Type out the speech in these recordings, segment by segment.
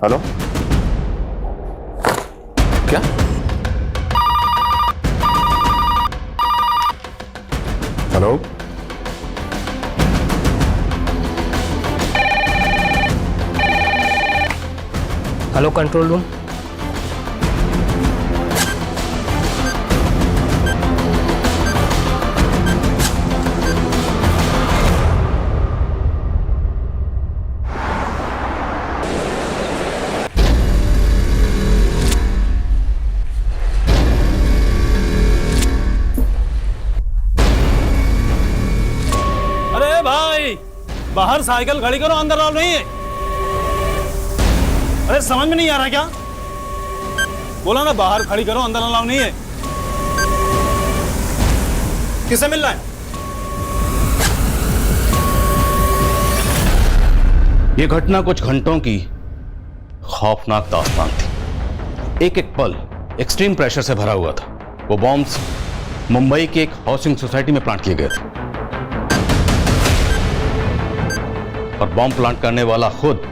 Hello, क्या? Hello, hello control room. अरे भाई, बाहर साइकिल खड़ी करो, अंदर आओ। नहीं है? अरे समझ में नहीं आ रहा क्या? बोला ना बाहर खड़ी करो, अंदर अलाउ नहीं है। किसे मिल रहा है? ये घटना कुछ घंटों की खौफनाक दास्तान थी। एक एक पल एक्सट्रीम प्रेशर से भरा हुआ था। वो बॉम्ब्स मुंबई की एक हाउसिंग सोसाइटी में प्लांट किए गए थे और बॉम्ब प्लांट करने वाला खुद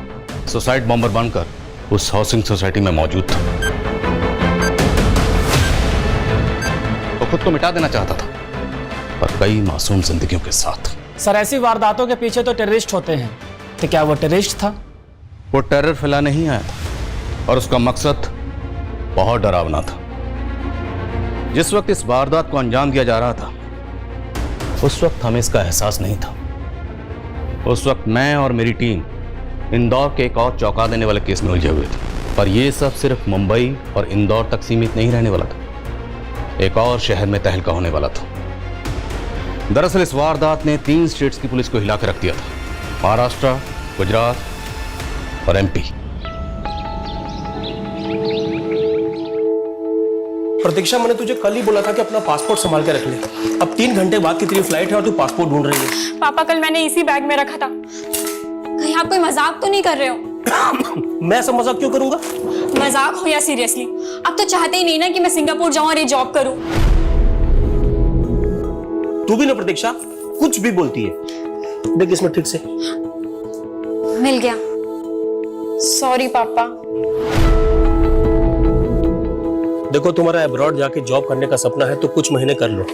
सुसाइड बॉम्बर बनकर उस हाउसिंग सोसाइटी में मौजूद था। वो खुद को मिटा देना चाहता था, पर कई मासूम जिंदगियों के साथ। सर, ऐसी वारदातों के पीछे तो टेररिस्ट होते हैं, तो क्या वो टेररिस्ट था? वो टेरर फैलाने ही आया था और उसका मकसद बहुत डरावना था। जिस वक्त इस वारदात को अंजाम दिया जा रहा था, उस वक्त हमें इसका एहसास नहीं था। उस वक्त मैं और मेरी टीम इंदौर के एक और चौंका देने वाले केस में उलझे हुए थे। पर यह सब सिर्फ मुंबई और इंदौर तक सीमित नहीं रहने वाला था। एक और शहर में तहलका होने वाला था। दरअसल इस वारदात ने 3 स्टेट्स की पुलिस को हिला कर रख दिया था: महाराष्ट्र, गुजरात और एमपी। प्रतीक्षा, मैंने तुझे कल ही बोला था कि अपना पासपोर्ट संभाल के रख ले। अब 3 घंटे बाद की तेरी फ्लाइट है और तू पासपोर्ट ढूंढ रही है। पापा, कल मैंने इसी बैग में रखा था। कहीं आप कोई मजाक तो नहीं कर रहे हो? मैं ऐसा मजाक क्यों करूंगा? मजाक हो या सीरियसली, आप तो चाहते ही नहीं ना कि मैं सिंगापुर जाऊं और ये जॉब करूं। तू भी ना प्रतीक्षा, कुछ भी बोलती है। देख इसमें ठीक से मिल गया। सॉरी पापा। देखो, तुम्हारा अब्रॉड जाके जॉब करने का सपना है तो कुछ महीने कर लो,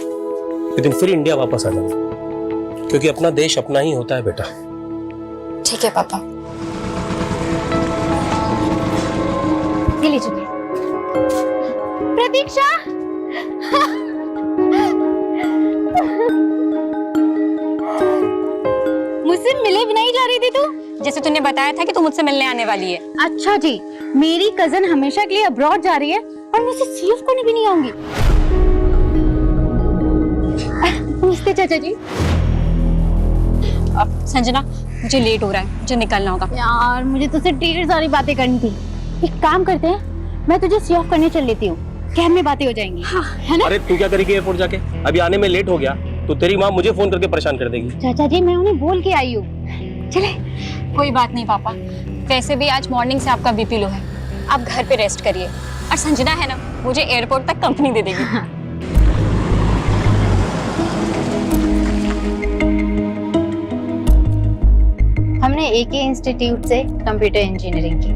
लेकिन फिर इंडिया वापस आ जाना, क्योंकि अपना देश अपना ही होता है बेटा। ठीक है पापा। ये ले चुके। प्रतीक्षा, मुझसे मिले बिना ही जा रही थी तू? जैसे तूने बताया था कि तू मुझसे मिलने आने वाली है। अच्छा जी, मेरी कजन हमेशा के लिए अब्रॉड जा रही है और मुझे सी ऑफ करने भी नहीं आऊंगी। नमस्ते चाचा जी। संजना, मुझे लेट हो रहा है, मुझे निकलना होगा। यार, मुझे तुझसे ढेर सारी बातें करनी थी। एक काम करते हैं, मैं तुझे सी ऑफ करने चल लेती हूँ, कैब में बातें हो जाएंगी। हाँ, है ना? अरे तू क्या करेगी एयरपोर्ट जाके? अभी आने में लेट हो गया तो तेरी माँ मुझे फोन करके परेशान कर देगी। चाचा जी, मैं उन्हें बोल के आई हूँ। चले। कोई बात नहीं पापा, वैसे भी आज मॉर्निंग से आपका बीपी लो है, आप घर पे रेस्ट करिए। और संजना है ना, मुझे एयरपोर्ट तक कंपनी दे देगी। हाँ। हमने एक ही इंस्टीट्यूट से कंप्यूटर इंजीनियरिंग की,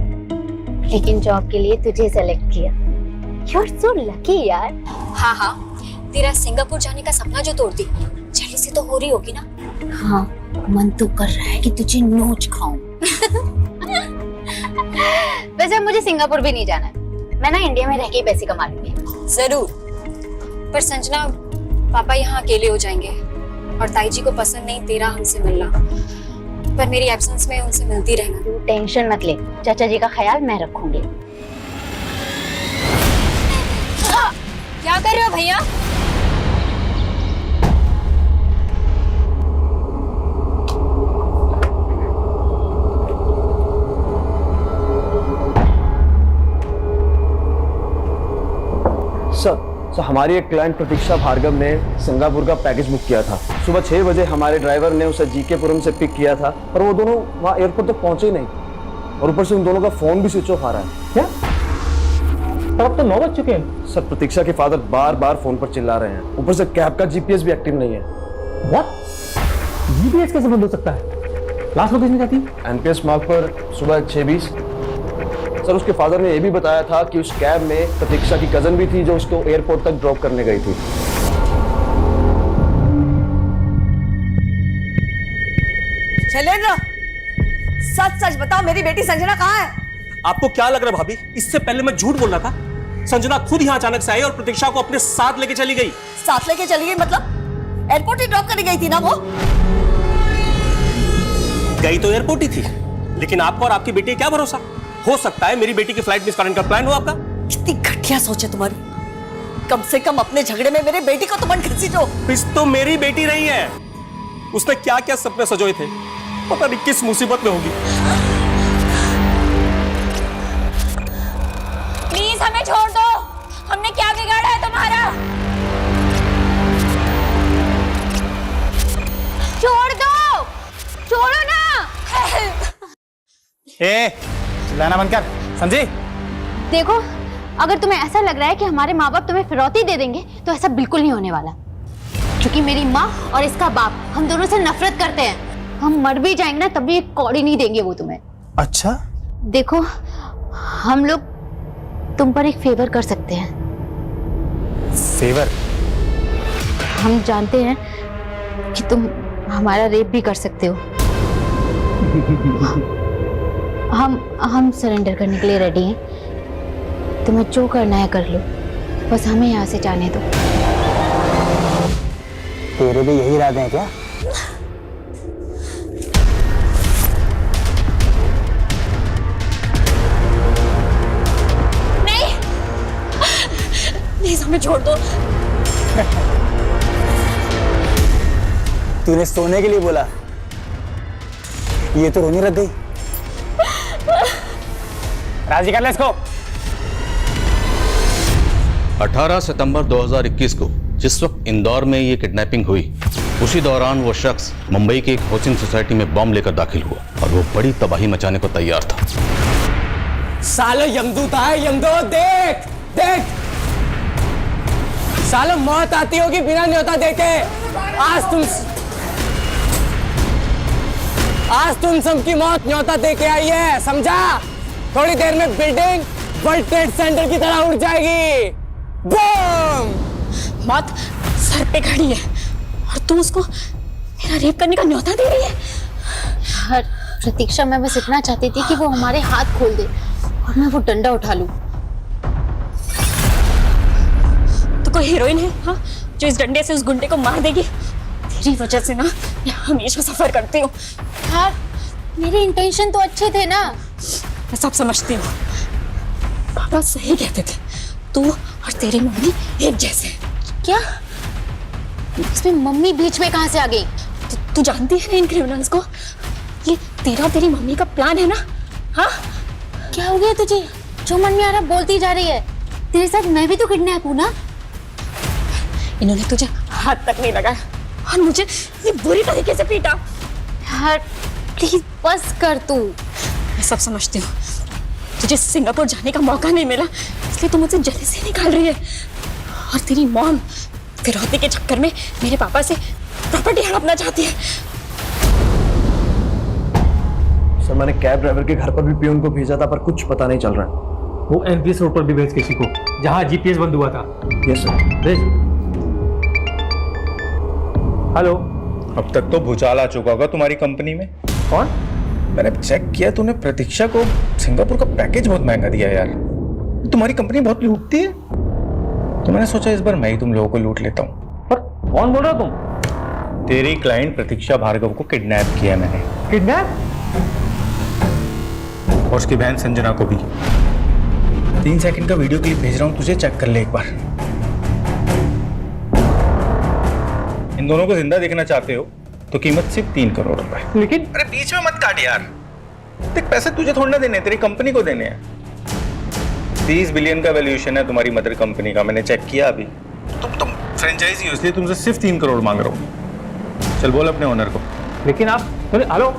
लेकिन जॉब के लिए तुझे सेलेक्ट किया। You're so lucky यार। हाँ, तेरा सिंगापुर जाने का सपना जो तोड़ दी, जल्दी से तो हो रही होगी ना? हाँ, मन तो कर रहा है कि तुझे नोच खाऊं। वैसे मुझे सिंगापुर भी नहीं जाना है, मैं ना इंडिया में रह के ही पैसे कमा लूंगी। जरूर, पर संजना, पापा यहाँ अकेले हो जाएंगे और ताई जी को पसंद नहीं तेरा हमसे मिलना, पर मेरी एब्सेंस में उनसे मिलती रहना। तू टेंशन मत ले, चाचा जी का ख्याल मैं रखूंगी। क्या कर रहे हो भैया? सर, हमारी एक क्लाइंट प्रतीक्षा भार्गव ने सिंगापुर का पैकेज बुक किया था। सुबह 6 बजे हमारे ड्राइवर ने उसे जीकेपुरम से पिक किया था, पर वो दोनों वहाँ एयरपोर्ट तक पहुंचे ही नहीं, और ऊपर से उन दोनों का फोन भी स्विच ऑफ आ रहा है। क्या? पर अब तो 9 बज चुके हैं। सर, प्रतीक्षा के फादर बार बार फोन पर चिल्ला रहे हैं, ऊपर से कैब का जीपीएस भी एक्टिव नहीं है। व्हाट? जीपीएस कैसे बंद हो सकता है? लास्ट लोकेशन क्या थी? एनपीएस मार्क पर सुबह 6:20। सर उसके फादर ने ये भी बताया था कि उस कैब में प्रतीक्षा की कजन भी थी जो उसको एयरपोर्ट तक ड्रॉप करने गई थी। शैलेंद्र, सच सच बताओ, मेरी बेटी संजना कहाँ है? आपको क्या लग रहा है भाभी, इससे पहले मैं झूठ बोल रहा था? संजना खुद यहाँ अचानक से आई और प्रतीक्षा को अपने साथ लेके चली गई। साथ लेके चली गई मतलब? एयरपोर्ट ही ड्रॉप करने गई थी ना वो? गई तो एयरपोर्ट ही थी, लेकिन आपको और आपकी बेटी का क्या भरोसा? हो सकता है मेरी बेटी की फ्लाइट मिस करने का प्लान हो आपका। कितनी घटिया सोच है तुम्हारी। कम से कम अपने झगड़े में मेरी बेटी को तो मन घसीटो। मिस तो मेरी बेटी रही है, उसने क्या क्या सपने सजोए थे, पता नहीं किस मुसीबत में होगी। प्लीज हमें छोड़ दो, हमने क्या बिगाड़ा है तुम्हारा? छोड़ दो, छोड़ो ना। ए चिल्लाना बंद कर समझी। देखो, अगर तुम्हें ऐसा लग रहा है कि हमारे माँ बाप तुम्हें फिरौती दे देंगे तो ऐसा बिल्कुल नहीं होने वाला, क्योंकि मेरी माँ और इसका बाप हम दोनों से नफरत करते हैं। हम मर भी जाएंगे ना तब भी एक कौड़ी नहीं देंगे वो तुम्हें। अच्छा देखो, हम लोग तुम पर एक फेवर कर सकते हैं। फेवर? हम जानते हैं कि तुम हमारा रेप भी कर सकते हो। हम सरेंडर करने के लिए रेडी हैं। तुम्हें जो करना है कर लो, बस हमें यहाँ से जाने दो। तेरे भी यही इरादे हैं क्या? नहीं, प्लीज हमें छोड़ दो। तूने सोने के लिए बोला, ये तो रोने लग गई। राजी कर ले इसको। 18 सितंबर 2021 को जिस वक्त इंदौर में ये किडनैपिंग हुई, उसी दौरान वो शख्स मुंबई की एक कोचिंग सोसाइटी में बॉम्ब लेकर दाखिल हुआ और वो बड़ी तबाही मचाने को तैयार था। सालो यमदूत आए, यमदूत देख देख। सालो मौत आती होगी बिना न्योता देके। आज तुम सबकी मौत न्योता देके आई है, समझा? थोड़ी देर में बिल्डिंग वर्ल्ड ट्रेड सेंटर की तरह उड़ जाएगी। बूम! मौत सर पे खड़ी है और तू उसको मेरा रेप करने का न्योता दे रही है। हर प्रतीक्षा, मैं बस इतना चाहती थी कि वो हमारे हाथ खोल दे और मैं वो डंडा उठा लूं। तो कोई हीरोइन है हाँ, जो इस डंडे से उस गुंडे को मार देगी? तेरी वजह से ना मैं हमेशा सफर करती हूँ। यार, मेरे इंटेंशन तो अच्छे थे ना। मैं सब समझती हूँ, पापा सही कहते थे, तू और तेरी मम्मी एक जैसे। क्या? इसमें मम्मी बीच में कहाँ से आ गई? तू जानती है ना इन क्रिमिनल्स को? ये तेरा और तेरी मम्मी का प्लान है ना? हाँ? क्या हो गया तुझे? जो मन में आ रहा बोलती जा रही है। तेरे साथ मैं भी तो किडनैप हूँ ना। इन्होंने तुझे हाथ तक नहीं लगाया और मुझे ये बुरी तरीके से पीटा। यार प्लीज बस कर तू। मैं सब समझती हूँ, तुझे सिंगापुर जाने का मौका नहीं मिला इसलिए तू मुझसे जेलसी निकाल रही है। और तेरी मॉम फिरौती के चक्कर में मेरे पापा से प्रॉपर्टी हड़पना चाहती है। सर, मैंने कैब ड्राइवर के घर पर भी पियून को भेजा था पर कुछ पता नहीं चल रहा है। वो एनपीएस रोड पर भी भेज किसी को, जहाँ जीपीएस बंद हुआ था। Yes sir. भेज। हेलो। अब तक तो भूचाल आ चुका होगा तुम्हारी कंपनी में। कौन? मैंने चेक किया, तूने प्रतीक्षा को सिंगापुर का पैकेज बहुत महंगा दिया यार। तुम्हारी कंपनी बहुत लूटती है, तो मैंने सोचा इस बार मैं ही तुम लोगों को लूट लेता हूँ। पर कौन बोल रहा हो तुम? तेरी क्लाइंट प्रतीक्षा भार्गव को किडनैप किया मैंने। किडनैप? और उसकी बहन संजना को भी। 3 सेकंड का वीडियो क्लिप भेज रहा हूँ तुझे, चेक कर ले एक बार। इन दोनों को जिंदा देखना चाहते हो तो कीमत सिर्फ 3 करोड़ रुपए। लेकिन अरे बीच में मत काट यार, देख पैसे तुझे थोड़ा ना देने, तेरी कंपनी को देने हैं। 30 बिलियन का वैल्यूएशन है तुम्हारी मदर कंपनी का, मैंने चेक किया अभी। तुम फ्रेंचाइजी हो इसलिए तुमसे सिर्फ 3 करोड़ मांग रहा हूँ। चल बोल अपने ओनर को। लेकिन आप हेलो।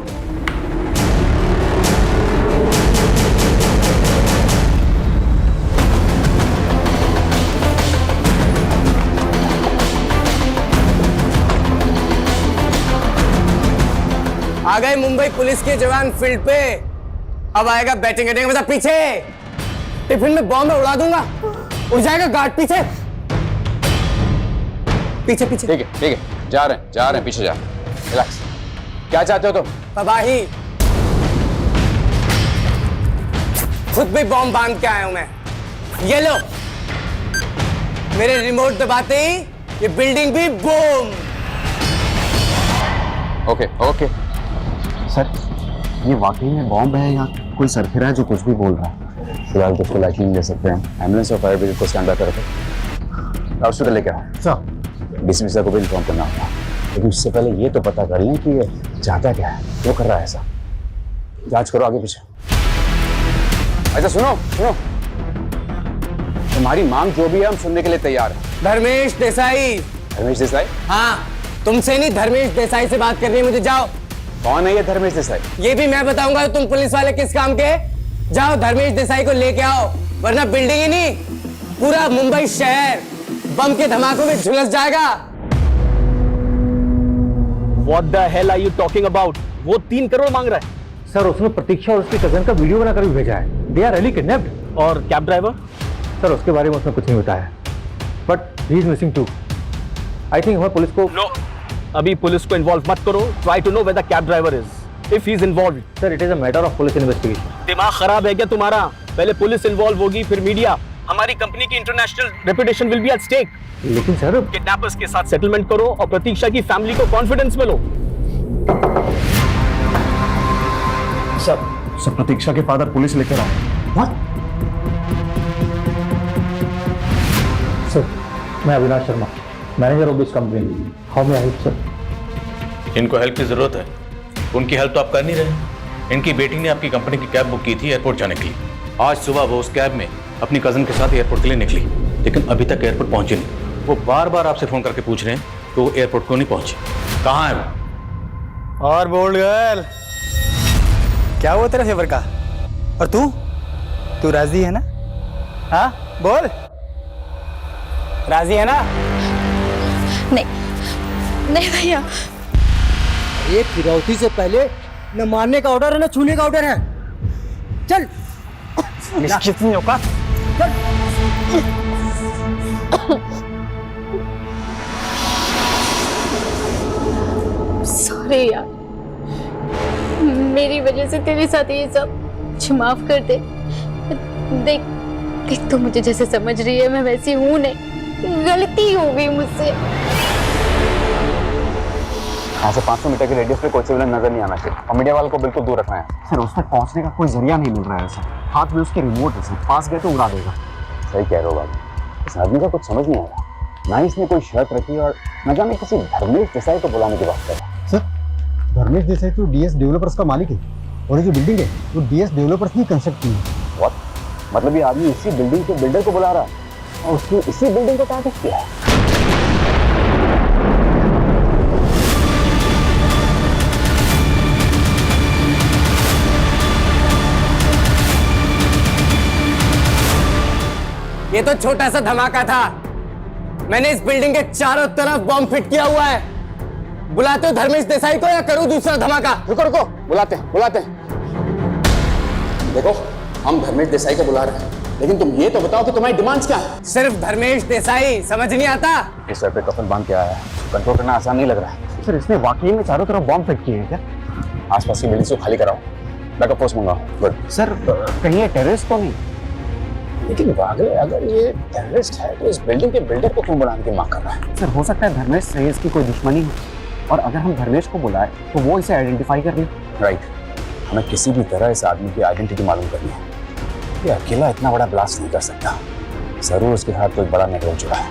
आ गए मुंबई पुलिस के जवान फील्ड पे। अब आएगा बैटिंग करने का, मतलब पीछे टिफिन में बॉम्ब उड़ा दूंगा, उड़ जाएगा गार्ड पीछे पीछे पीछे। ठीक है, जा रहे हैं, पीछे जा। रिलैक्स। क्या चाहते हो तुम? तबाही। खुद भी बॉम्ब बांध के आया हूं मैं। ये लो, मेरे रिमोट दबाते ही ये बिल्डिंग भी बूम। ओके। सर, ये वाकई में बॉम्ब है या कोई सरफिरा है जो कुछ भी बोल रहा है? फिलहाल तो उसको लाइटली नहीं ले सकते हैं। एम्बुलेंस और फायर ब्रिगेड को स्टैंड बाय करके हॉस्पिटल लेके आओ। सर, डीसीपी सर को भी इन्फॉर्म करना होगा, लेकिन उससे पहले ये तो पता कर लें कि ये चाहता क्या है, क्यों कर रहा है ऐसा। जांच करो आगे पीछे। अच्छा सुनो, तुम्हारी मांग जो भी है हम सुनने के लिए तैयार हैं। धर्मेश देसाई। धर्मेश देसाई? हाँ, तुमसे नहीं, धर्मेश देसाई से बात करनी है मुझे। जाओ। कौन है ये धर्मेश देसाई? ये भी मैं बताऊंगा तुम पुलिस वाले किस काम के। जाओ धर्मेश देसाई को लेके आओ, वरना बिल्डिंग ही नहीं पूरा मुंबई शहर बम के धमाकों में झुलस जाएगा। What the hell are you talking about? वो 3 करोड़ मांग रहा है। सर, उसने प्रतीक्षा और उसकी कजन का वीडियो बनाकर भी भेजा है। They are really kidnapped. और कैब ड्राइवर? सर, उसके बारे में उसने कुछ नहीं बताया, but he is missing too. I think हमें पुलिस को नो, अभी पुलिस को इन्वॉल्व मत करो। Try to know where the cab driver is. If he is involve. Sir, it is a matter of police investigation. दिमाग खराब है क्या तुम्हारा? पहले पुलिस इन्वॉल्व होगी, फिर मीडिया। हमारी कंपनी की international reputation will be at stake. लेकिन सर, किडनैपर्स के साथ सेटलमेंट करो और प्रतीक्षा की फैमिली को कॉन्फिडेंस में लो। सर, प्रतीक्षा के फादर पुलिस लेकर आए। व्हाट? सर, मैं Avinash Sharma, manager of this company. How may I help sir? इनको हेल्प की जरूरत है, उनकी हेल्प तो आप कर नहीं रहे। इनकी बेटी ने आपकी कंपनी की कैब बुक की थी एयरपोर्ट जाने के लिए। आज सुबह वो उस कैब में अपनी कजन के साथ एयरपोर्ट के लिए निकली, लेकिन अभी तक एयरपोर्ट पहुंची नहीं। वो बार बार आपसे फोन करके पूछ रहे हैं कि वो एयरपोर्ट क्यों नहीं पहुंची, कहाँ है वो? और बोल्ड गर्ल, क्या हुआ तेरा फेवर का? और तू राजी है ना? हाँ बोल, राजी है ना? नहीं भैया। ये फिरौती से पहले न मारने का ऑर्डर है न छूने का ऑर्डर है। चल। निश्चित नहीं होगा। सॉरी यार, मेरी वजह से तेरे साथ ये सब। मुझे माफ कर दे। देख तो मुझे जैसे समझ रही है मैं वैसी हूं नहीं, गलती हो गई मुझसे। यहाँ से 500 मीटर के रेडियस पे कोई सिविलियन नजर नहीं आना चाहिए और मीडिया वालों को बिल्कुल दूर रखना है। सर, उस तक पहुँचने का कोई जरिया नहीं मिल रहा है सर। हाथ में उसके रिमोट है सर, पास गए तो उड़ा देगा। सही कह रहे हो बाबू, इस आदमी का कुछ समझ नहीं आ रहा। ना ही इसने कोई शर्त रखी और न जाने किसी धर्मेश देसाई को बुलाने की बात कर रहा है। सर, धर्मेश देसाई तो डीएस डेवलपर्स का मालिक है और ये जो बिल्डिंग है वो डीएस डेवलपर्स ने कंस्ट्रक्ट की है। व्हाट? मतलब ये आदमी इसी बिल्डिंग के बिल्डर को बुला रहा है और उसने इसी बिल्डिंग को टारगेट किया है। ये तो छोटा सा धमाका था। मैंने इस बिल्डिंग के चारों तरफ बॉम्ब फिट किया हुआ है। बुलाते हो धर्मेश देसाई को या करूं दूसरा धमाका? रुको, बुलाते हैं। देखो, हम धर्मेश देसाई को बुला रहे हैं, लेकिन तुम ये तो बताओ कि तुम्हारी डिमांड्स क्या है? सिर्फ धर्मेश देसाई, समझ नहीं आता? इस सर पे कफन बांध के आया है, कंट्रोल करना आसान नहीं लग रहा है। सर, इसने वाकई में चारों तरफ बॉम्ब फिट किए हैं क्या? आसपास की बिल्डिंग्स को खाली कराओ, बैकअप फोर्स मंगाओ। गुड। सर, कहीं ये टेररिस्ट तो नहीं? लेकिन अगर ये टेररिस्ट है तो इस बिल्डिंग के बिल्डर को क्यों बुलाने की मांग कर रहा है? सर, हो सकता है धर्मेश से इसकी कोई दुश्मनी हो और अगर हम धर्मेश को बुलाए तो वो इसे आइडेंटिफाई कर ले। राइट, हमें किसी भी तरह इस आदमी की आइडेंटिटी मालूम करनी है। ये अकेला इतना बड़ा ब्लास्ट नहीं कर सकता, जरूर उसके साथ कोई बड़ा नेटवर्क जुड़ा है।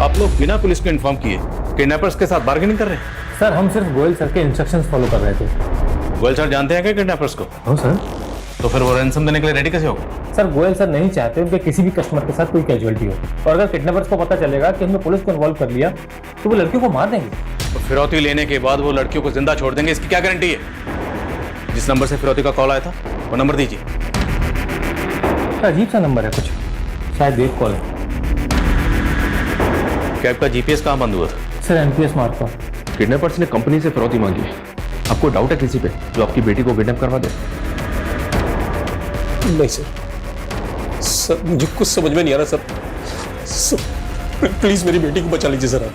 आप लोग बिना पुलिस को इन्फॉर्म किए किडनैपर्स के साथ बार्गेनिंग कर रहे हैं? सर, हम सिर्फ गोयल सर के इंस्ट्रक्शंस फॉलो कर रहे थे। गोयल सर जानते हैं क्या किडनैपर्स को? हो सर। तो फिर वो रैंसम देने के लिए रेडी कैसे होगा? सर, गोयल सर नहीं चाहते उनके किसी भी कस्टमर के साथ कोई कैजुअलिटी हो, और अगर किडनैपर्स को पता चलेगा कि हमने पुलिस को इन्वॉल्व कर लिया तो वो लड़कियों को मार देंगे। तो फिरौती लेने के बाद वो लड़कियों को जिंदा छोड़ देंगे, इसकी क्या गारंटी है? जिस नंबर से फिरौती का कॉल आया था वो नंबर दीजिए। अजीब सा नंबर है, कुछ शायद वेब कॉल है। कैब का जीपीएस कहाँ बंद हुआ था? Sir, NPS mark. किडनैपर्स ने कंपनी से फिरौती मांगी है। आपको डाउट है किसी पे जो आपकी बेटी को किडनैप करवा दे? नहीं सर, मुझे कुछ समझ में नहीं आ रहा सर, प्लीज मेरी बेटी को बचा लीजिए सर आप।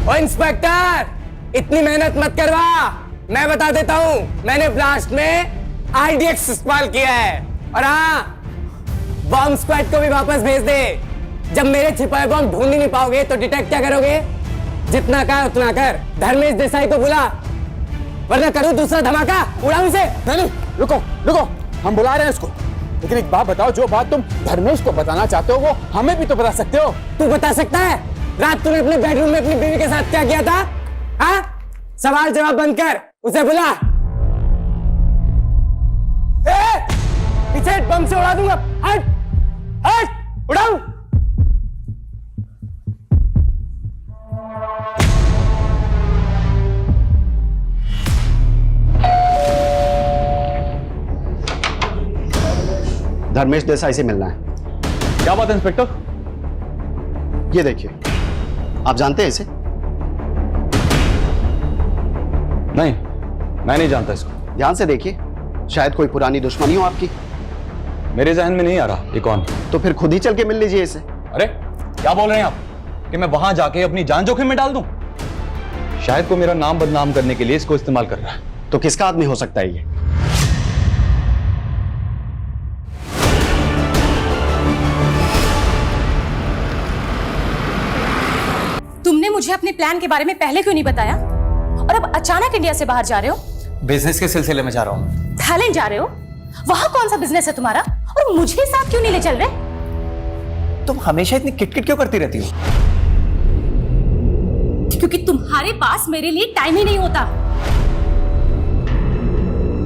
ओ इंस्पेक्टर, इतनी मेहनत मत करवा। मैं बता देता हूं, मैंने ब्लास्ट में आईडीएक्स इस्तेमाल किया है। और हाँ, बॉम्ब स्क्वाड को भी वापस भेज दे। जब मेरे छिपाए बॉम्ब ढूंढ ही नहीं पाओगे तो डिटेक्ट क्या करोगे? जितना कहा उतना कर। धर्मेश देसाई को बुला, वरना करूं दूसरा धमाका, उड़ाऊं इसे। नहीं, रुको रुको, हम बुला रहे हैं उसको। लेकिन एक बात बताओ, जो बात तुम धर्मेश को बताना चाहते हो वो हमें भी तो बता सकते हो। तू बता सकता है? रात तूने अपने बेडरूम में अपनी बीवी के साथ क्या किया था? हाँ? सवाल जवाब बंद कर, उसे बुला। पीछे बम से उड़ा दूंगा। हट हट, उड़ाऊं। धर्मेश देसाई से मिलना है। क्या बात है इंस्पेक्टर? ये देखिए, आप जानते हैं इसे? नहीं, मैं नहीं जानता इसको। ध्यान से देखिए, शायद कोई पुरानी दुश्मनी हो आपकी। मेरे जहन में नहीं आ रहा ये कौन। तो फिर खुद ही चल के मिल लीजिए इसे। अरे क्या बोल रहे हैं आप कि मैं वहां जाके अपनी जान जोखिम में डाल दूं? शायद को मेरा नाम बदनाम करने के लिए इसको इस्तेमाल कर रहा है। तो किसका आदमी हो सकता है ये? तुमने मुझे अपने प्लान के बारे में पहले क्यों नहीं बताया? और अब अचानक इंडिया से बाहर जा रहे हो? बिजनेस के सिलसिले में जा रहा हूँ। थाईलैंड जा रहे हो? वहां कौन सा बिजनेस है तुम्हारा? और मुझे साथ क्यों नहीं ले चल रहे? तुम हमेशा इतनी किटकिट क्यों करती रहती हो? क्योंकि तुम्हारे पास मेरे लिए टाइम ही नहीं होता।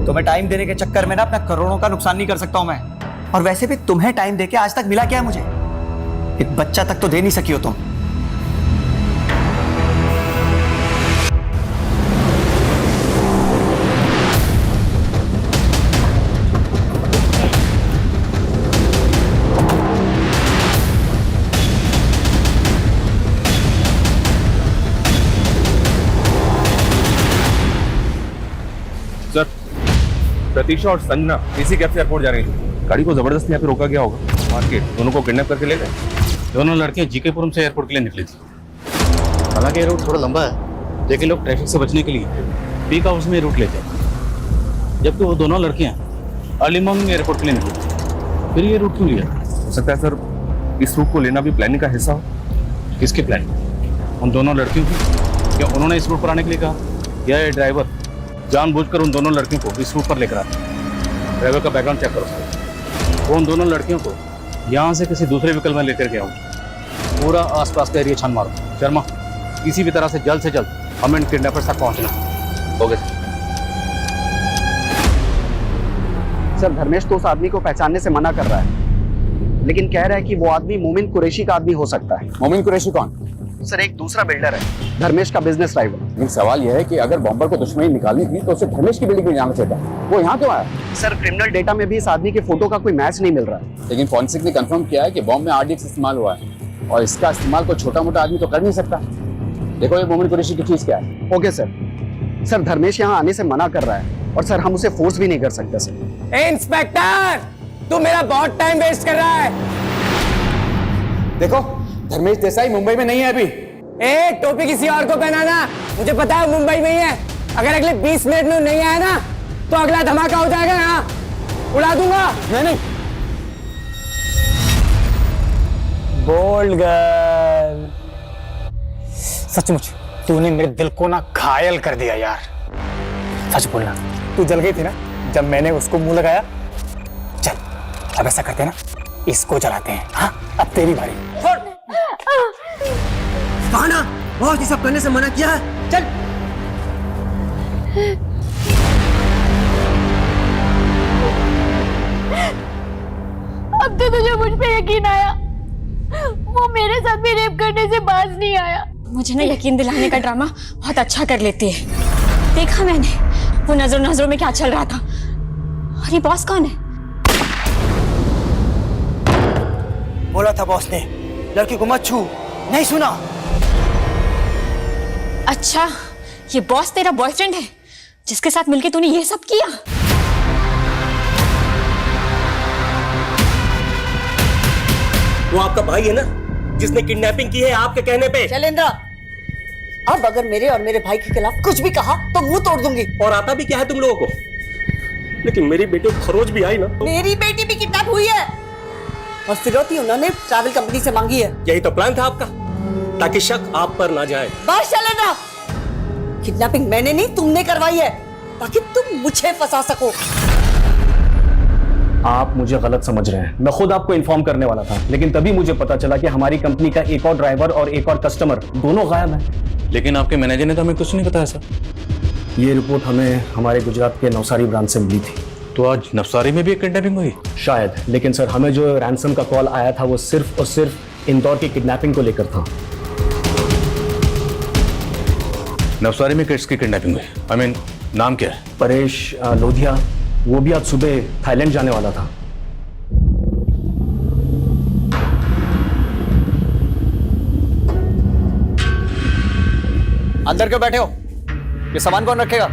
तुम्हें टाइम देने के चक्कर में ना अपना करोड़ों का नुकसान नहीं कर सकता हूं मैं। और वैसे भी तुम्हें टाइम देके आज तक मिला क्या है मुझे? एक बच्चा तक तो दे नहीं सकी हो तुम। सर, प्रतीक्षा और संजना इसी कैब से एयरपोर्ट जा रही है। गाड़ी को जबरदस्ती यहाँ पे रोका गया होगा। मार्केट दोनों को किडनैप करके ले गए। दोनों लड़कियां जीकेपुरम से एयरपोर्ट के लिए निकली थी। हालांकि ये रूट थोड़ा लंबा है, लेकिन लोग ट्रैफिक से बचने के लिए पीक आवर्स में रूट लेते हैं। जबकि वो दोनों लड़कियां अर्ली मॉर्निंग एयरपोर्ट के लिए निकली थी। फिर ये रूट क्यों लिया? हो सकता है सर इस रूट को लेना भी प्लानिंग का हिस्सा हो। किसकी प्लानिंग? उन दोनों लड़कियों की? क्या उन्होंने इस रूट पर आने के लिए कहा, या ये ड्राइवर जानबूझकर उन दोनों लड़कियों को इस रूट पर लेकर आया? ड्राइवर का बैकग्राउंड चेक करो। वो उन दोनों लड़कियों को यहाँ से किसी दूसरे व्हीकल में लेकर गया हूँ। पूरा आसपास का एरिया छान मारो। शर्मा, किसी भी तरह से जल्द हमें इन किडनैपर्स तक पहुँचना। हो गया सर, धर्मेश तो उस आदमी को पहचानने से मना कर रहा है, लेकिन कह रहा है कि वो आदमी मोमिन कुरैशी का आदमी हो सकता है। मोमिन कुरैशी कौन? सर, एक दूसरा बिल्डर है, धर्मेश का बिजनेस राइवल। लेकिन सवाल यह है कि अगर बॉम्बर को दुश्मनी निकालनी थी तो उसे धर्मेश की बिल्डिंग में जाना चाहिए था। वो यहाँ क्यों आया? सर, क्रिमिनल डेटा में भी इस आदमी के फोटो का कोई मैच नहीं मिल रहा है। लेकिन फॉरेंसिक ने कंफर्म किया है कि बॉम्ब में आरडीएक्स इस्तेमाल हुआ है, और इसका इस्तेमाल कोई छोटा मोटा आदमी तो कर नहीं सकता। देखो ये मोमिन कुरैशी की चीज क्या है। Okay sir. सर, धर्मेश यहाँ आने से मना कर रहा है, और सर हम उसे फोर्स भी नहीं कर सकते सर। इंस्पेक्टर, तू मेरा बहुत टाइम वेस्ट कर रहा है। देखो, धर्मेश देसाई मुंबई में नहीं है अभी। टोपी किसी और को पहनाना, मुझे पता है मुंबई में ही है। अगर अगले 20 मिनट में नहीं आया ना तो अगला धमाका हो जाएगा। यहाँ उड़ा दूंगा। नहीं। बोल्ड गर्ल, सचमुच तूने मेरे दिल को ना घायल कर दिया यार। सच बोलना, तू जल गई थी ना जब मैंने उसको मुंह लगाया। चल अब ऐसा करते हैं ना, इसको जलाते हैं। हाँ, अब तेरी बारी। कहा ना, बहुत ही सब करने से मना किया है। चल। अब तो तुझे मुझ पे यकीन आया। वो मेरे साथ भी रेप करने से बाज नहीं आया। मुझे ना यकीन दिलाने का ड्रामा बहुत अच्छा कर लेती है। देखा मैंने वो नजरों में क्या चल रहा था। और ये बॉस कौन है? बोला था बॉस ने लड़की को मत छू, नहीं सुना। अच्छा, ये बॉस तेरा बॉयफ्रेंड है जिसके साथ मिलके तूने ये सब किया? वो आपका भाई है ना जिसने किडनैपिंग की है आपके कहने पे। शैलेंद्र, अब अगर मेरे और मेरे भाई के खिलाफ कुछ भी कहा तो मुंह तोड़ दूंगी। और आता भी क्या है तुम लोगों को? लेकिन मेरी बेटी को खरोच भी आई ना। मेरी बेटी भी किडनैप हुई है और फिरौती उन्होंने ट्रैवल कंपनी से मांगी है। यही तो प्लान था आपका, ताकि शक आप पर ना जाए। बस शैलेंद्र, किडनैपिंग मैंने नहीं तुमने करवाई है ताकि तुम मुझे फंसा सको। आप मुझे गलत समझ रहे हैं। मैं खुद आपको इन्फॉर्म करने वाला था, लेकिन तभी मुझे पता चला कि हमारी कंपनी का एक और ड्राइवर और एक और कस्टमर दोनों गायब हैं। लेकिन आपके मैनेजर ने तो हमें कुछ नहीं बताया सर। ये रिपोर्ट हमें हमारे गुजरात के नवसारी ब्रांच से मिली थी। तो आज नवसारी में भी एक किडनैपिंग हुई? शायद, लेकिन सर हमें जो रैंसम का कॉल आया था वो सिर्फ और सिर्फ इंदौर की किडनैपिंग को लेकर था। नवसारी में किड्स की किडनैपिंग हुई? आई मीन, नाम क्या है? परेश लोधिया, वो भी आज सुबह थाईलैंड जाने वाला था। अंदर क्यों बैठे हो? ये सामान कौन रखेगा?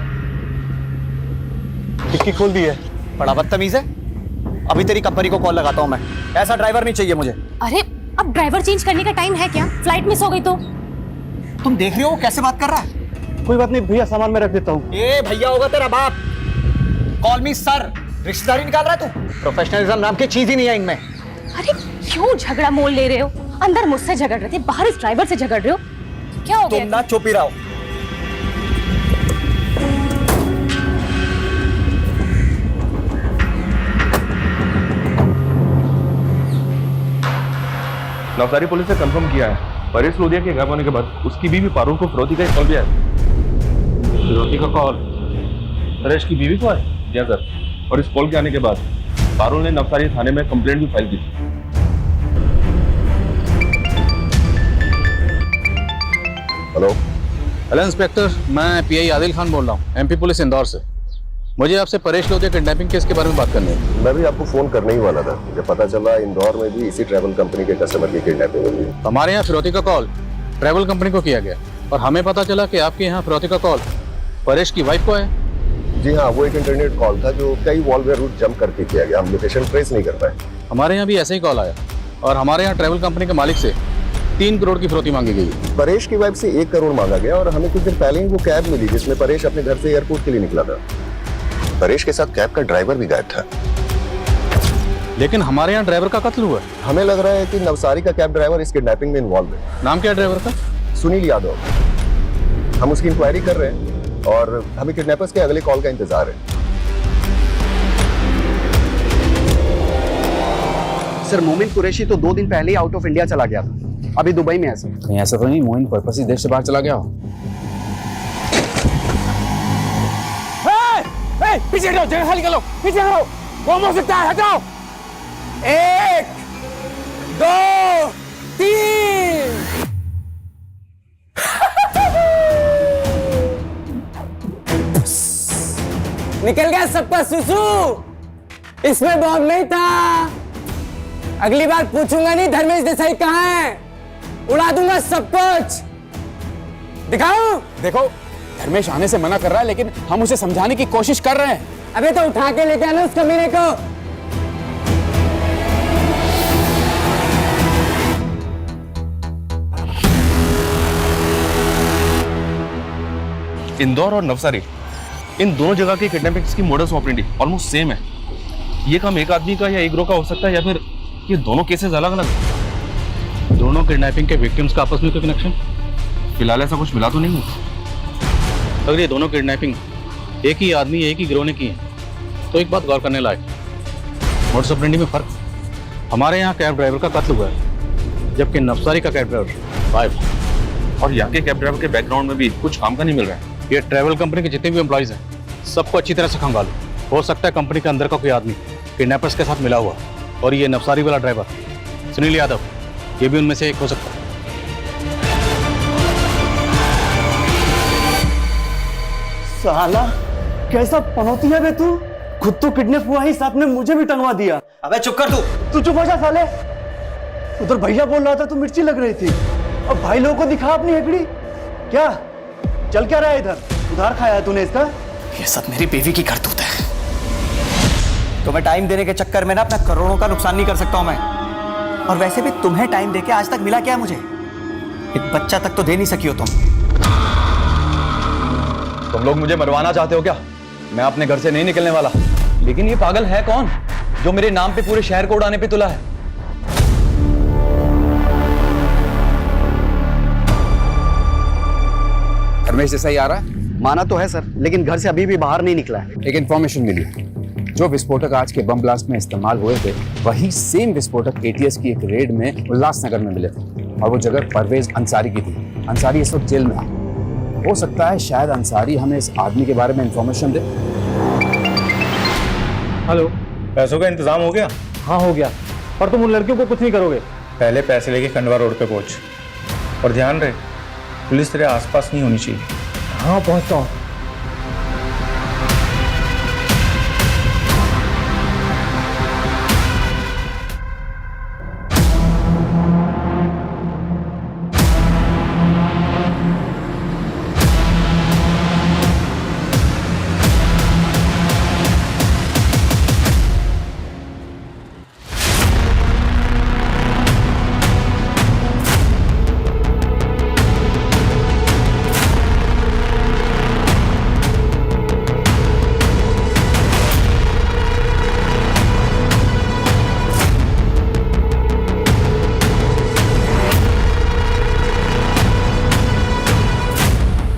डिक्की खोल दी है, बड़ा बदतमीज है। अभी तेरी कंपनी को कॉल लगाता हूं मैं। ऐसा ड्राइवर नहीं चाहिए मुझे। अरे, अब ड्राइवर चेंज करने का टाइम है क्या? फ्लाइट मिस हो गई तो? तुम देख रहे हो कैसे बात कर रहा है? कोई बात नहीं भैया, सामान मैं रख देता हूँ। ए भैया होगा तेरा बाप। कॉल मी सर। रिश्तेदारी निकाल रहा है तू? प्रोफेशनलिज्म नाम की चीज ही नहीं है इनमें। अरे क्यों झगड़ा मोल ले रहे हो? अंदर मुझसे झगड़ रहे थे, बाहर इस ड्राइवर से झगड़ रहे हो, क्या हो गया? तुम ना चुप ही रहो। नवसारी पुलिस ने कंफर्म किया है परेश लोधिया के गायब होने के बाद उसकी बीवी पारुल को फिरौती का एक कॉल भी आया। फिरौती का कॉल परेश की बीवी को है? जी हाँ सर। और इस कॉल के आने के बाद पारुल ने नवसारी थाने में कंप्लेंट भी फाइल की। हेलो इंस्पेक्टर, मैं पीआई आदिल खान बोल रहा हूँ, एमपी पुलिस इंदौर से। मुझे आपसे परेश लोधिया किडनैपिंग केस के बारे में बात करनी है। मैं भी आपको फोन करने ही वाला था जब पता चला इंदौर में भी इसी ट्रैवल कंपनी के कस्टमर की किडनैपिंग हुई। हमारे यहाँ फिरौती का कॉल ट्रैवल कंपनी को किया गया और हमें पता चला कि आपके यहाँ फिरौती का कॉल परेश की वाइफ को है। जी हाँ, वो एक इंटरनेट कॉल था जो कई वॉलवेयर रूट जंप करके किया गया। हम लोकेशन ट्रेस नहीं कर पाए। हमारे यहाँ भी ऐसे ही कॉल आया और हमारे यहाँ ट्रैवल कंपनी के मालिक से 3 करोड़ की फिरौती मांगी गई। परेश की वाइफ से 1 करोड़ मांगा गया और हमें कुछ दिन पहले ही वो कैब मिली जिसमें परेश अपने घर से एयरपोर्ट के लिए निकला था। परेश के साथ कैब का ड्राइवर भी गायब था। लेकिन हमारे यहाँ ड्राइवर का कत्ल हुआ है। हमें लग रहा है कि नवसारी का कैब ड्राइवर इस किडनैपिंग में इन्वॉल्व है। नाम क्या है ड्राइवर का? सुनील यादव। हम उसकी इंक्वायरी कर रहे हैं और हमें किडनैपर्स के अगले कॉल का इंतजार है। सर, मोमिन कुरैशी तो 2 दिन पहले ही आउट ऑफ इंडिया चला गया था, अभी दुबई में है सर। नहीं, ऐसा तो नहीं, मोइन पर्पस ही देश से बाहर चला गया हो। पीछे हटो, जगह खाली कर लो, पीछे हटो, कौन हो सकता है? हटाओ। 1 2 3। निकल गया सबका सुसु। इसमें बॉम्ब नहीं था। अगली बार पूछूंगा नहीं धर्मेश देसाई कहाँ है, उड़ा दूंगा सब कुछ। दिखाऊं? देखो, धर्मेश आने से मना कर रहा है, लेकिन हम उसे समझाने की कोशिश कर रहे हैं। अबे तो उठा के लेके आना उस कमीने को। इंदौर और नवसारी, इन दोनों जगह की किडनैपिंग की मोडस ऑपरेंडी ऑलमोस्ट सेम है। ये काम एक आदमी का या एक ग्रोह का हो सकता है या फिर ये दोनों केसेस अलग अलग हैं। दोनों किडनैपिंग के विक्टिम्स का आपस में कोई कनेक्शन फिलहाल ऐसा कुछ मिला तो नहीं है। अगर ये दोनों किडनैपिंग एक ही आदमी एक ही गिरोह ने की है तो एक बात गौर करने लायक, मोडस ऑपरेंडी में फर्क। हमारे यहाँ कैब ड्राइवर का कत्ल हुआ है जबकि नवसारी का कैब ड्राइवर गायब है। और यहाँ के कैब ड्राइवर के बैकग्राउंड में भी कुछ काम का नहीं मिल रहा है। ये ट्रैवल कंपनी के जितने भी एम्प्लॉइज हैं सबको अच्छी तरह से खंगालो। हो सकता है कंपनी के अंदर का कोई आदमी किडनैपर्स के साथ मिला हुआ और ये नवसारी वाला ड्राइवर सुनील यादव, ये भी उनमें से एक हो सकता है। साला कैसा पनौती है बे तू? खुद तो किडनैप हुआ ही, साथ में मुझे भी टंगवा दिया। अबे चुप कर तू चुप हो जा साले। उधर भैया बोल रहा था तो मिर्ची लग रही थी, अब भाई लोगों को दिखा अपनी हेकड़ी। क्या चल क्या रहा है इधर? उधार खाया है तूने इसका? ये सब मेरी बीवी की करतूत है। तुम्हें टाइम देने के चक्कर में ना अपना करोड़ों का नुकसान नहीं कर सकता हूं मैं। और वैसे भी तुम्हें टाइम देके आज तक मिला क्या है मुझे? एक बच्चा तक तो दे नहीं सकी हो तुम लोग मुझे मरवाना चाहते हो क्या? मैं अपने घर से नहीं निकलने वाला। लेकिन ये पागल है कौन जो मेरे नाम पे पूरे शहर को उड़ाने पे तुला है? धर्मेश देसाई आ रहा है? माना तो है सर, लेकिन घर से अभी भी बाहर नहीं निकला है। एक इंफॉर्मेशन मिली, जो विस्फोटक आज के बम ब्लास्ट में इस्तेमाल हुए थे वही सेम विस्फोटक एटीएस की एक रेड में उल्लासनगर में मिले थे, और वो जगह परवेज अंसारी की थी। अंसारी इस वक्त जेल में है। हो सकता है शायद अंसारी हमें इस आदमी के बारे में इंफॉर्मेशन दे। हेलो, पैसों का इंतजाम हो गया? हाँ हो गया, पर तुम उन लड़कियों को कुछ नहीं करोगे? पहले पैसे लेके खंडवा रोड पे पहुंच, और ध्यान रहे पुलिस तेरे आसपास नहीं होनी चाहिए। हाँ पहुंचता हूँ।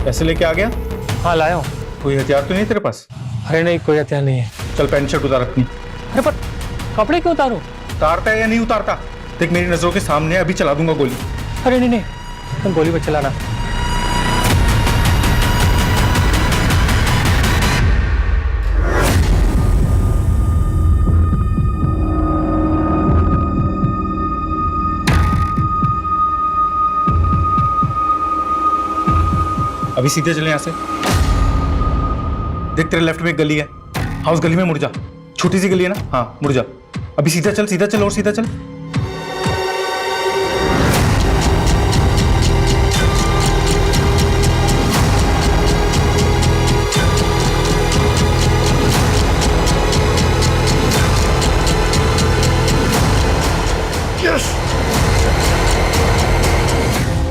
पैसे लेके आ गया? हाँ लाया हूँ। कोई हथियार तो नहीं तेरे पास? अरे नहीं, कोई हथियार नहीं है। चल पैंट शर्ट उतार अपनी। अरे पर कपड़े क्यों उतारूं? उतारता है या नहीं उतारता? देख मेरी नजरों के सामने, अभी चला दूंगा गोली। अरे नहीं नहीं, तुम गोली मत चलाना। अभी सीधे चले यहाँ से। देख तेरे लेफ्ट में एक गली है, हाँ उस गली में मुड़ जा। छोटी सी गली है ना, हाँ मुड़ जा। अभी सीधा चल और सीधा चल।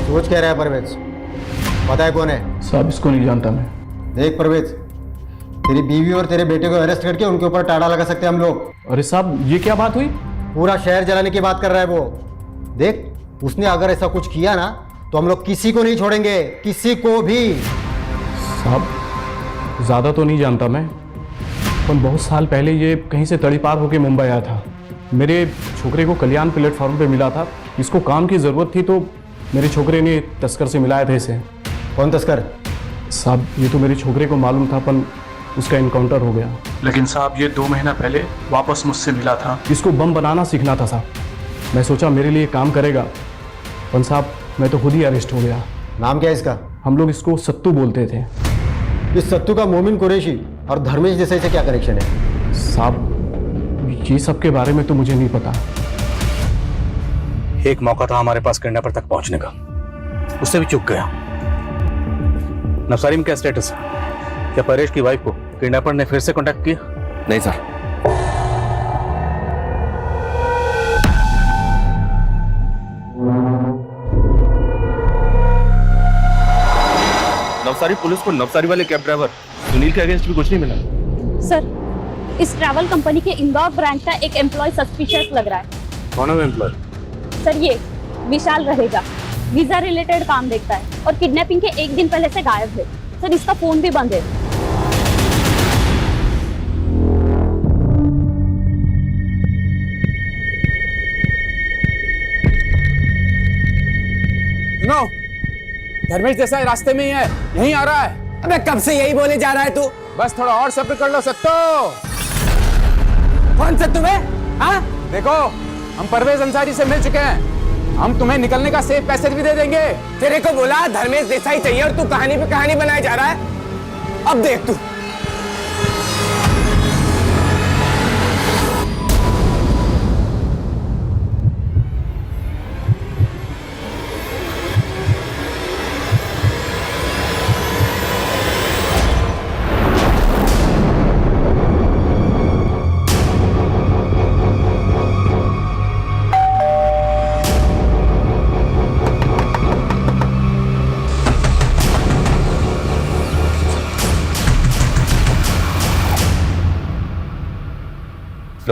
सोच कह रहा है परवेज? पता है कौन है? साहब इसको नहीं जानता मैं। देख परवेज, तेरी बीवी और तेरे बेटे को अरेस्ट करके उनके ऊपर टाड़ा लगा सकते हैं हम लोग। अरे साहब ये क्या बात हुई? पूरा शहर जलाने की बात कर रहा है वो। देख, उसने अगर ऐसा कुछ किया ना तो हम लोग किसी को नहीं छोड़ेंगे, किसी को भी। साहब ज़्यादा तो नहीं जानता मैं, पर बहुत साल पहले ये कहीं से तड़ीपार होकर मुंबई आया था। मेरे छोकरे को कल्याण प्लेटफॉर्म पे मिला था, इसको काम की ज़रूरत थी तो मेरे छोकरे ने तस्कर से मिलाया था इसे। कौन तस्कर? साहब ये तो मेरे छोकरे को मालूम था, पर उसका इनकाउंटर हो गया। लेकिन साहब ये 2 महीना पहले वापस मुझसे मिला था। इसको बम बनाना सीखना था साहब। मैं सोचा मेरे लिए काम करेगा, पर साहब मैं तो खुद ही अरेस्ट हो गया। नाम क्या है इसका? हम लोग इसको सत्तू बोलते थे। इस सत्तू का मोमिन कुरैशी और धर्मेश देसाई से क्या कनेक्शन है? साहब ये सब के बारे में तो मुझे नहीं पता। एक मौका था हमारे पास किडनैपर तक पहुंचने का, उससे भी चूक गया। नवसारी में क्या स्टेटस है? क्या परेश की वाइफ को किडनैपर ने फिर से कांटेक्ट किया? नहीं सर। नवसारी पुलिस को नवसारी वाले कैब ड्राइवर सुनील के अगेंस्ट भी कुछ नहीं मिला। सर इस ट्रैवल कंपनी के इंदौर ब्रांच का एक एम्प्लॉय सस्पिशियस लग रहा है। कौन है वो एम्प्लॉय? सर ये विशाल रहेगा, वीजा रिलेटेड काम देखता है और किडनैपिंग के 1 दिन पहले से गायब है। सर इसका फोन भी बंद है। सुनो, धर्मेश देसाई रास्ते में ही है, यहीं आ रहा है। अबे कब से यही बोले जा रहा है तू? बस थोड़ा और सब्र कर लो सत्तो। कौन सत्तू बे? हाँ देखो, हम परवेज अंसारी से मिल चुके हैं, हम तुम्हें निकलने का सेफ पैसेज भी दे देंगे। तेरे को बोला धर्मेश देसाई चाहिए और तू कहानी पे कहानी बनाए जा रहा है। अब देख तू।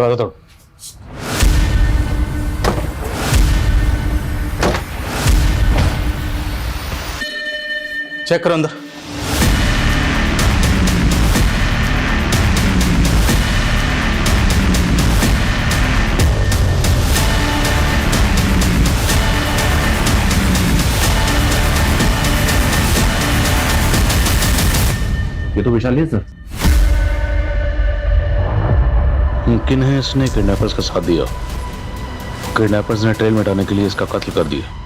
दरवाजा तोड़। चेक करो अंदर। ये तो विशाल ही है सर। मुमकिन है इसने किडनैपर्स का साथ दिया। किडनैपर्स ने ट्रेल मिटाने के लिए इसका कत्ल कर दिया।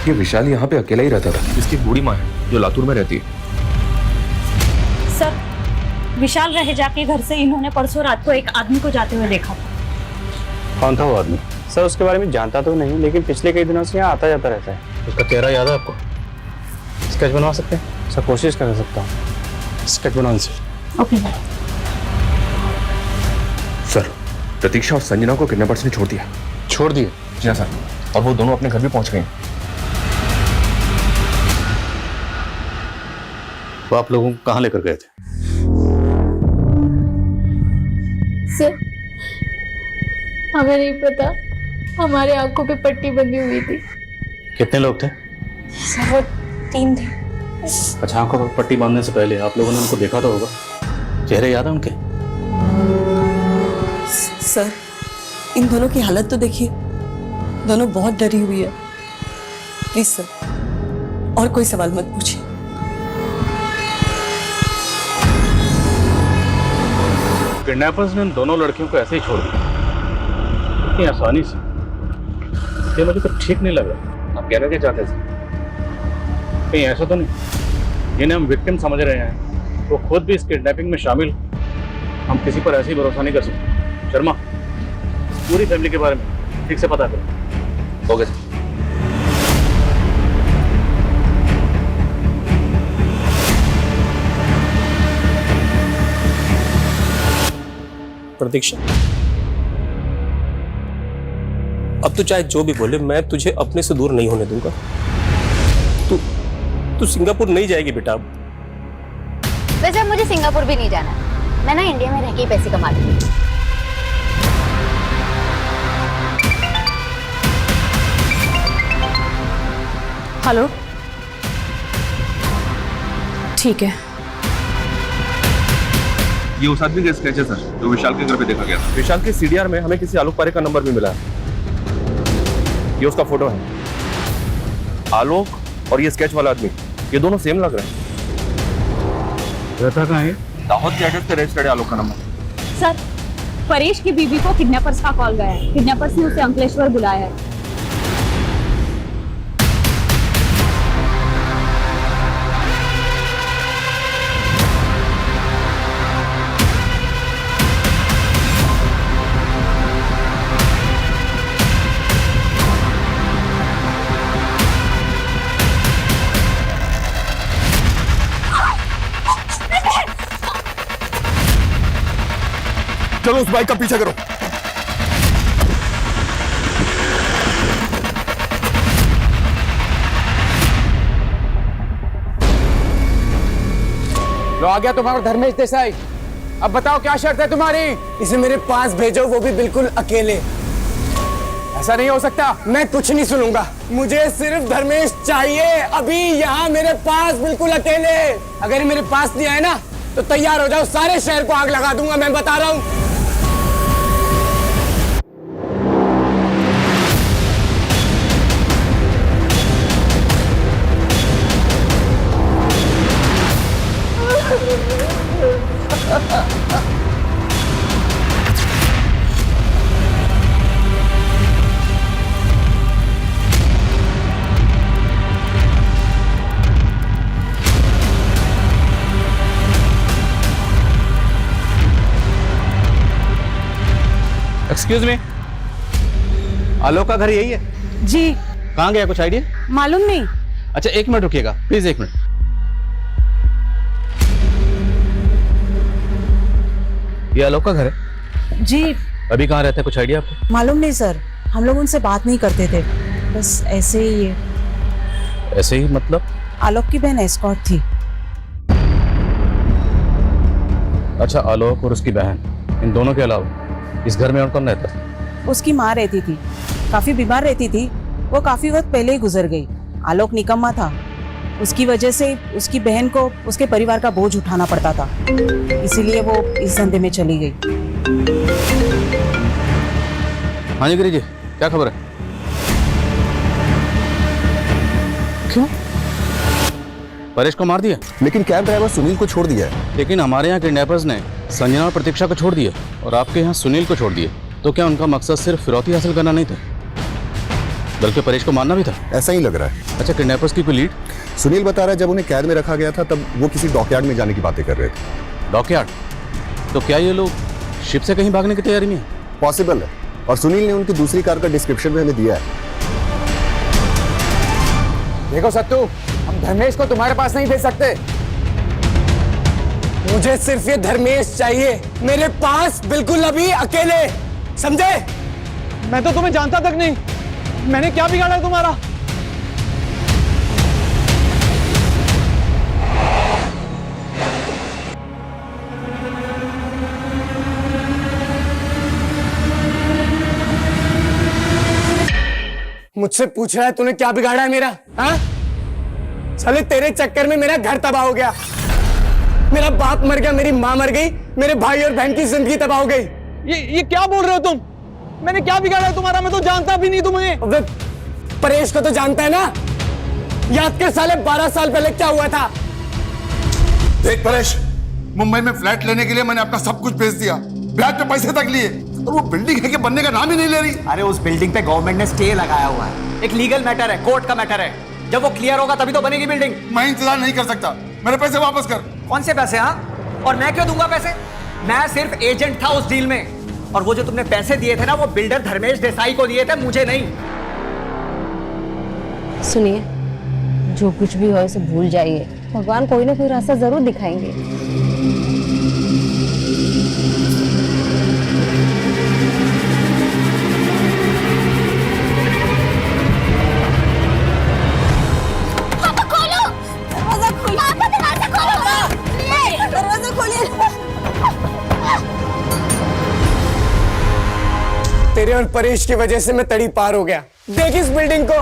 ये विशाल यहाँ पे अकेला ही रहता था। इसकी बूढ़ी माँ है जो लातूर में रहती है। सर, विशाल रह जाके घर से इन्होंने परसों रात को एक आदमी को जाते हुए देखा था। कौन था वो आदमी? सर उसके बारे में जानता तो नहीं, लेकिन पिछले कई दिनों से यहाँ आता जाता रहता है। उसका चेहरा याद है आपको? स्केच बनवा सकते हैं? सर कोशिश कर सकता हूँ। स्केच बनाने से। ओके। सर, प्रतीक्षा और संजना को किडनैपर्स ने छोड़ दिया। छोड़ दिए? जी हाँ सर, और वो दोनों अपने घर भी पहुंच गए। वो आप लोगों को कहाँ लेकर गए थे? सर, हमें नहीं पता, हमारे आंखों पे पट्टी बंधी हुई थी। कितने लोग थे? सर वो 3 थे। अच्छा, आंखों पर पट्टी बांधने से पहले आप लोगों ने उनको देखा तो होगा। चेहरे याद है उनके? सर, इन दोनों की हालत तो देखिए, दोनों बहुत डरी हुई है। प्लीज सर, और कोई सवाल मत पूछिए। किडनैपर्स ने उन दोनों लड़कियों को ऐसे ही छोड़ दिया इतनी आसानी से? ये मुझे तो ठीक नहीं लग रहा। आप कहना क्या चाहते हैं? कहीं ऐसा तो नहीं जिन्हें हम विक्टिम समझ रहे हैं वो खुद भी इस किडनैपिंग में शामिल? हम किसी पर ऐसे ही भरोसा नहीं कर सकते। शर्मा, पूरी फैमिली के बारे में ठीक से पता करो। Okay sir. प्रतीक्षा, अब तो चाहे जो भी बोले, मैं तुझे अपने से दूर नहीं होने दूंगा। तू सिंगापुर नहीं जाएगी बेटा। वैसे अब मुझे सिंगापुर भी नहीं जाना, मैं ना इंडिया में रह के ही पैसे कमा लूंगी। हेलो, ठीक है। ये उस आदमी का स्केच है सर, जो विशाल के घर पे देखा गया था। विशाल के सीडीआर में हमें किसी आलोक पारे का नंबर भी मिला है। ये उसका फोटो है। आलोक और ये स्केच वाला आदमी, ये दोनों सेम लग रहे हैं। रहता कहाँ है? दाहोद के एड्रेस पे रजिस्टर्ड है आलोक का नंबर। सर, परेश की बीवी को किडनैपर्स का कॉल गया है। किडनैपर्स ने उसे अंकलेश्वर बुलाया है। चलो उस बाइक का पीछा करो। लो आ गया तुम्हारा धर्मेश देसाई। अब बताओ क्या शर्त है तुम्हारी? इसे मेरे पास भेजो, वो भी बिल्कुल अकेले। ऐसा नहीं हो सकता, मैं कुछ नहीं सुनूंगा। मुझे सिर्फ धर्मेश चाहिए, अभी यहाँ मेरे पास बिल्कुल अकेले। अगर ये मेरे पास नहीं आए ना तो तैयार हो जाओ, सारे शहर को आग लगा दूंगा, मैं बता रहा हूँ। एक्सक्यूज मी, आलोक का घर यही है? जी। कहाँ गया, कुछ आइडिया? मालूम नहीं। अच्छा 1 मिनट रुकिएगा प्लीज, 1 मिनट। ये आलोक का घर है? जी। अभी कहाँ रहता है, कुछ आइडिया आपको? मालूम नहीं सर, हम लोग उनसे बात नहीं करते थे, बस ऐसे ही। ऐसे ही मतलब? आलोक की बहन एस्कॉर्ट थी। अच्छा, आलोक और उसकी बहन, इन दोनों के अलावा इस घर में और कौन रहता था? उसकी माँ रहती थी, काफी बीमार रहती थी, वो काफी वक्त पहले ही गुजर गई। आलोक निकम्मा था, उसकी वजह से उसकी बहन को उसके परिवार का बोझ उठाना पड़ता था, इसीलिए वो इस धंधे में चली गई। हाँ जी गिरी जी, क्या खबर है? क्यों? परेश को मार दिया, लेकिन कैब ड्राइवर सुनील को छोड़ दिया है। लेकिन हमारे यहाँ किडनैपर्स ने संजना और प्रतीक्षा को छोड़ दिया और आपके यहाँ सुनील को छोड़ दिया। तो क्या उनका मकसद सिर्फ फिरौती हासिल करना नहीं था, बल्कि परेश को मारना भी था? ऐसा ही लग रहा है। अच्छा, किडनैपर्स की कोई लीड? सुनील बता रहा है जब उन्हें कैद में रखा गया था तब वो किसी डॉकयार्ड में जाने की बातें कर रहे थे। डॉकयार्ड? तो क्या ये लोग शिप से कहीं भागने की तैयारी में है? पॉसिबल है, और सुनील ने उनकी दूसरी कार का डिस्क्रिप्शन भी हमें दिया है। देखो सत्तू, हम धर्मेश को तुम्हारे पास नहीं भेज सकते। मुझे सिर्फ ये धर्मेश चाहिए मेरे पास, बिल्कुल अभी अकेले, समझे? मैं तो तुम्हें जानता तक नहीं, मैंने क्या बिगाड़ा है तुम्हारा? मुझसे पूछ रहा है तूने क्या बिगाड़ा है मेरा? हाँ? साले तेरे चक्कर में मेरा घर तबाह हो गया, मेरा बाप मर गया, मेरी माँ मर गई, मेरे भाई और बहन की जिंदगी तबाह हो गई। ये क्या बोल रहे हो तुम? मैंने क्या बिगाड़ा है तुम्हारा? मैं तो जानता भी नहीं तुम्हें। परेश को तो जानता है ना? याद कर साले 12 साल पहले क्या हुआ था। देख परेश, मुंबई में फ्लैट लेने के लिए मैंने अपना सब कुछ बेच दिया, ब्याज पे पैसे तक लिए, और वो बिल्डिंग है कि बनने का नाम ही नहीं ले रही। अरे उस बिल्डिंग पे गवर्नमेंट ने स्टे लगाया हुआ है, एक लीगल मैटर है, कोर्ट का मैटर है। जब वो क्लियर होगा तभी तो बनेगी बिल्डिंग। मैं इंतजार नहीं कर सकता, मेरे पैसे वापस कर। कौन से पैसे? हाँ, और मैं क्यों दूंगा पैसे? मैं सिर्फ एजेंट था उस डील में, और वो जो तुमने पैसे दिए थे ना, वो बिल्डर धर्मेश देसाई को दिए थे, मुझे नहीं। सुनिए, जो कुछ भी हो इसे भूल जाइए, भगवान कोई ना कोई रास्ता जरूर दिखाएंगे। तेरे और परेश की वजह से मैं तड़ी पार हो गया। देख इस बिल्डिंग को,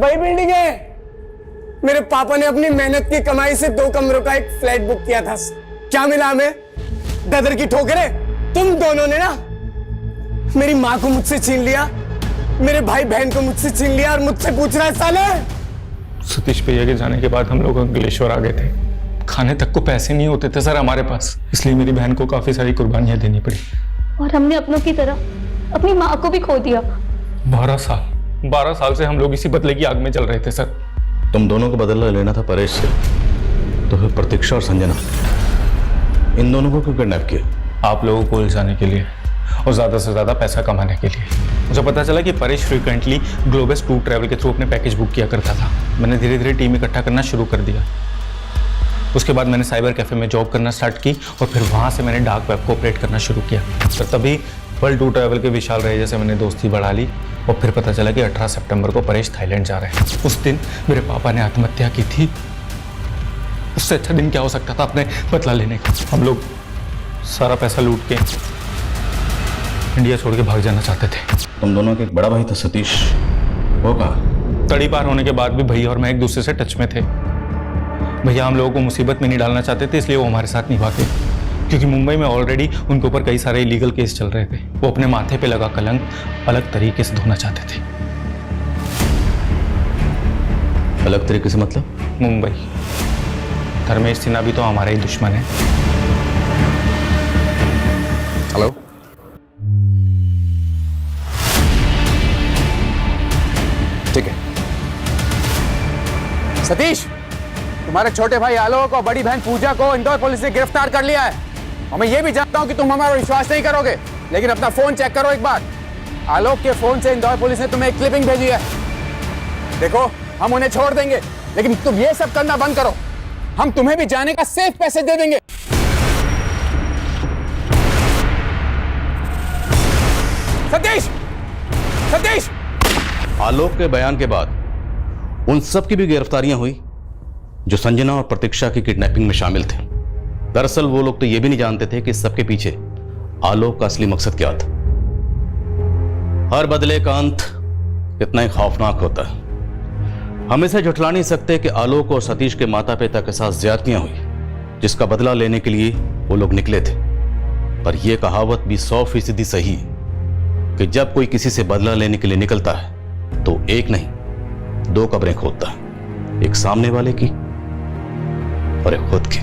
वही बिल्डिंग है। मेरे पापा ने अपनी मेहनत की कमाई से 2 कमरों का एक फ्लैट बुक किया था। क्या मिला हमें? ददर की ठोकरें। तुम दोनों ने ना मेरी माँ को मुझसे छीन लिया, मेरे भाई बहन को मुझसे छीन लिया, और मुझसे पूछ रहा है साले। सतीश भैया के जाने के बाद हम लोग अंकलेश्वर आ गए थे, खाने तक को पैसे नहीं होते थे सर हमारे पास, इसलिए मेरी बहन को काफी सारी कुर्बानियां देनी पड़ी। और हमने अपनों की तरह अपनी माँ को भी खो दिया। 12 साल से हम लोग इसी बदले की आग में चल रहे थे सर। तुम दोनों को बदला लेना था परेश से, तो फिर प्रतीक्षा और संजना, इन दोनों को क्यों किडनैप किया? आप लोगों को उलझाने के लिए और ज्यादा से ज्यादा पैसा कमाने के लिए। मुझे पता चला कि Paresh frequently globus tour travel के थ्रू अपने पैकेज बुक किया करता था। मैंने धीरे धीरे टीम इकट्ठा करना शुरू कर दिया। उसके बाद मैंने साइबर कैफे में जॉब करना स्टार्ट की, और फिर वहाँ से मैंने डार्क वेब को ऑपरेट करना शुरू किया। तो तभी वर्ल्ड टूर ट्रैवल के विशाल रहे जैसे मैंने दोस्ती बढ़ा ली, और फिर पता चला कि 18 सितंबर को परेश थाईलैंड जा रहे हैं। उस दिन मेरे पापा ने आत्महत्या की थी। उससे अच्छा दिन क्या हो सकता था अपने बदला लेने का। हम लोग सारा पैसा लूट के इंडिया छोड़ के भाग जाना चाहते थे। तुम दोनों का एक बड़ा भाई था सतीश, वो कहाँ? तड़ी पार होने के बाद भी भैया और मैं एक दूसरे से टच में थे। भैया हम लोगों को मुसीबत में नहीं डालना चाहते थे, इसलिए वो हमारे साथ नहीं भागे, क्योंकि मुंबई में ऑलरेडी उनके ऊपर कई सारे इलीगल केस चल रहे थे। वो अपने माथे पे लगा कलंक अलग तरीके से धोना चाहते थे। अलग तरीके से मतलब? मुंबई। धर्मेश सिन्हा भी तो हमारा ही दुश्मन है। हेलो, ठीक है। सतीश, तुम्हारे छोटे भाई आलोक और बड़ी बहन पूजा को इंदौर पुलिस ने गिरफ्तार कर लिया है। और मैं ये भी जानता हूं कि तुम हमारा विश्वास नहीं करोगे, लेकिन अपना फोन चेक करो एक बार। आलोक के फोन से इंदौर पुलिस ने तुम्हें एक क्लिपिंग भेजी है। देखो, हम उन्हें छोड़ देंगे, लेकिन तुम ये सब करना बंद करो। हम तुम्हें भी जाने का सेफ पैसे दे देंगे। सतीश, सतीश! आलोक के बयान के बाद उन सब की भी गिरफ्तारियां हुई जो संजना और प्रतीक्षा की किडनैपिंग में शामिल थे। दरअसल वो लोग तो ये भी नहीं जानते थे कि इस सबके पीछे आलोक का असली मकसद क्या था। हर बदले का अंत इतना ही खौफनाक होता है। हम इसे झुठला नहीं सकते कि आलोक और सतीश के माता पिता के साथ ज्यादतियां हुई, जिसका बदला लेने के लिए वो लोग निकले थे। पर यह कहावत भी 100% सही है कि जब कोई किसी से बदला लेने के लिए निकलता है तो एक नहीं 2 कब्रें खोदता है, एक सामने वाले की और एक खुद की।